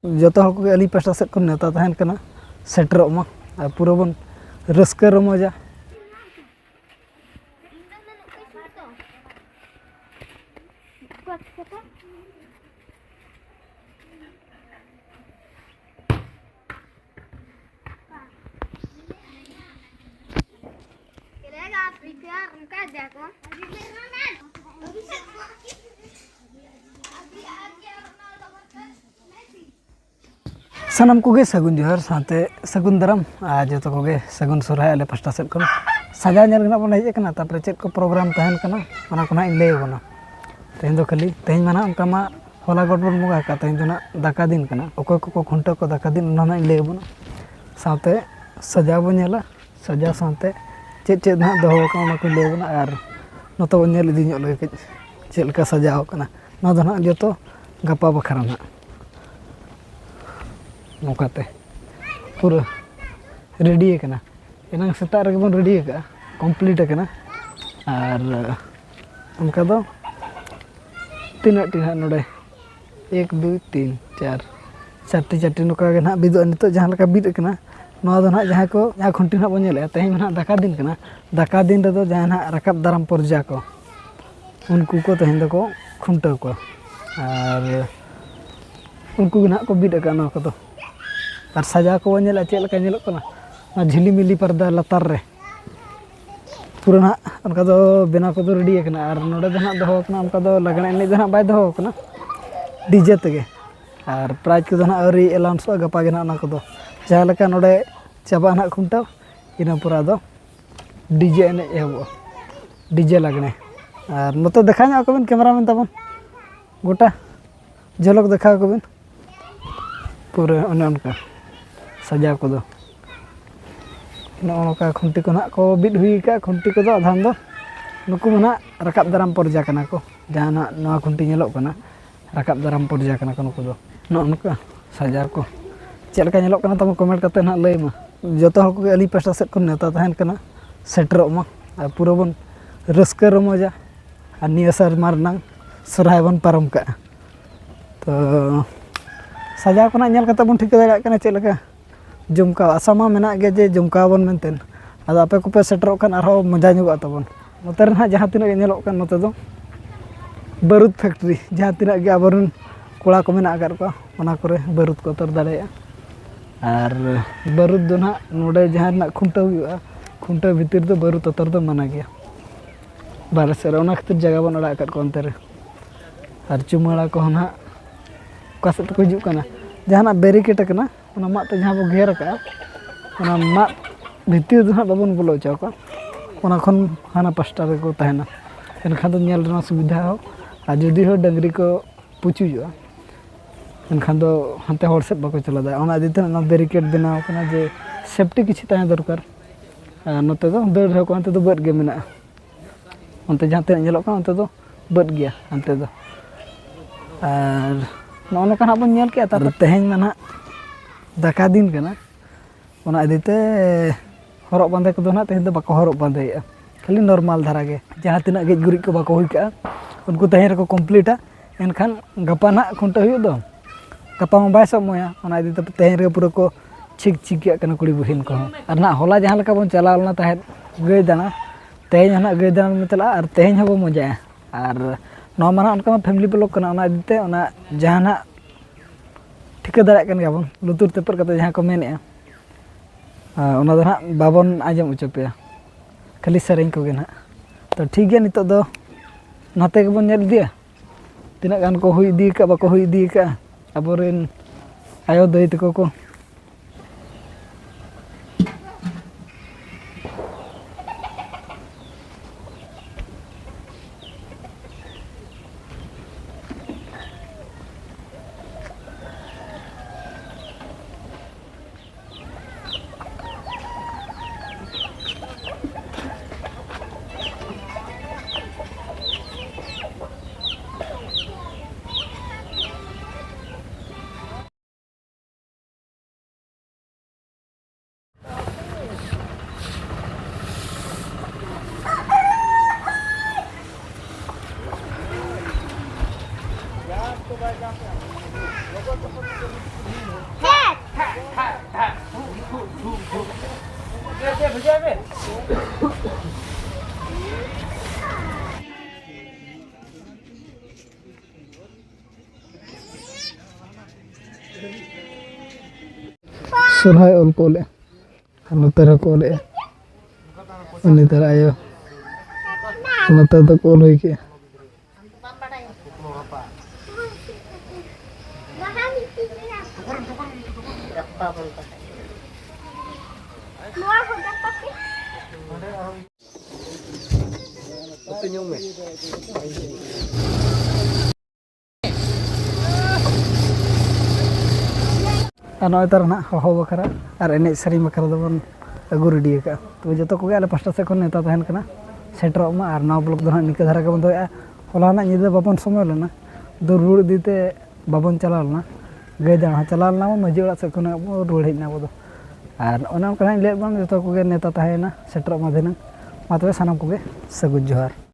जो हर को Ali pasta set को नेता तहन कना सेटरों मा पूरा बन रस्क रमजा सनम कोगे सगुन जोहर साथे सगुन दरम आज जो कोगे सगुन सुरहाय आले पास्टा सेट कोन सजा नेल गना बन हेज कना तापर चेक को प्रोग्राम तहन कना ओना को ना लay बना तेन दो खाली तेन माना उनका मा होला गडबड़ मुगा का तेन जो ना दाका दिन कना ओको को खुंटा को दाका दिन ओना ना लay बना साथे सजा बो नेला सजा साथे चेक चेक ना दोहो का ओना को लay बना और नतो नेल इदि ᱧᱚᱜ लगे चेक लका सजाओ कना ना दो ना जतो गपा बखरा ना नौकाते पूरा रेडी करना इना सेता रे बन रेडी का कंप्लीट करना और उनका दो तीन टीना नोडे 1 2 3 4 चारटी चारटी नौका के ना बिदो नितो जहां लका बिद करना नवा दो ना जहां को जहां खुंटी ना बन नेले तेन ना दाका दिन करना दाका दिन रे दो जहां ना रकब दाराम परजा को उनको को तेन दो को खुंटा को और उनको ना को बिद का ना को दो और सजा को नेला चेक लका नेलो कना ना झिलीमिली पर्दा लतार रे पूरा ना उनका दो बिना को दो रेडी कना और नोडे दो ना दोहो कना उनका दो लगना एने दो ना बाय दोहो कना डीजे तगे और प्राइज को दो ना अरी अलाउंस गपा गे ना उना को दो जहां लका नोडे चाबा ना खुंटा इना पूरा दो डीजे एने एहबो डीजे लगने और नतो देखा ना को बिन कैमरामैन तबन गोटा झलक देखा को बिन पूरा उनका सजा को दो नौका खुंटी को ना को बिद हुई का खुंटी को दो आधान दो नुकु मना रकाब दाराम परजा कना को जहां ना नवा खुंटी नेलो कना रकाब दाराम परजा कना को नुकु दो नौका सजा को चेक लका नेलो कना तम कमेंट करते ना लay मा जतो हर को अली पास्टा सेट को नेता तहन कना सेटरो मा पूरा बन रस्क रमजा और निया सर मारना सुरहाय बन पारम का तो सजा को ना नेल कता बन ठीक दाड़ा कना चेक लका जुमका आसामा मेना गे जे जुमका बन मेनतेन आदो आपे को पे सेटरो कन आरो मजा नुगा तबन नोते रे ना जहां तिना गे नेलो कन नोते दो बारूद फैक्ट्री जहां तिना गे आबरन कोड़ा को मेना आगर को ओना करे बारूद को तर दाड़ेया और बारूद दो ना नोडे जहां ना खुंटा हुआ खुंटा भीतर दो बारूद तर दो मना गया बारे से ओना खतिर जगह बन अड़ा कर को अंतर और चुमाड़ा को ना कासे तो हिजु कना जहां ना बैरिकेड कना ओना मा ते जहां बो घेर का ओना मा भीतर दो ना बाबन बोलो चाव का ओना खन हाना पास्टा रे को तहना एनखान दो नेल रना सुविधा हो आ जदी हो डंगरी को पुचु जो एनखान दो हंते होड़ से बाको चला दा ओना दिते ना बैरिकेड बनाव कना जे सेफ्टी किछि तहे दरकार नते दो दर हो को अंते दो बड गे मेना अंते जहां ते नेलो का अंते दो बड गया अंते दो और नौनो कना बन नेल के तार तेहेन माना दाका दिन कना ओना इदिते हरक बांधे को दो ना तेहेन दो बाको हरक बांधेया खाली नॉर्मल धारा गे जहां तिना गेज गुरी को बाको हुई का उनको तेहेन को कंप्लीटा एनखान गपा ना खुंटा हुई दो गपा मा बाय समया ओना इदिते तेहेन रे पूरा को छिक छिक कना कुड़ी बहिन को और ना होला जहां लका बन चलावना ताहे गई दाना तेहेन ना गई दाना में चला और तेहेन हबो मजा और नो माना उनका फैमिली ब्लॉग कना ओना इदिते ओना जहां ठिका दाड़ा कन गाबन लुतुर तेपर कते जहां को मेने ओना दो ना बाबन आजम उचपेया खाली सरें को गे ना तो ठीक गया नितो दो नाते के बन नेल दिया तिना गान को हुई दी का बाको हुई दी का अबोरेन आयो दई तको को सोरहाय ऑल को ले नोते रे को ले उनी तरह आयो नोते तो कॉल हुई के नॉय तर ना हो बखरा और एने सरी बखरा दबन अगु रेडी का तो जो को आले पास्टा से नेता तहन कना सेटर मा और नवा ब्लॉक दो निका धारा का बंद हलाना निदा बाबन समय लेना दो रुड़ दीते बाबन चला लेना गए दाणा चला लेना मजी ओड़ा से रुड़ हेजना बो और ओना कना ले बन जो को नेता तहना सेटर मा दिन मा तबे सानाम को सगुन जोहार।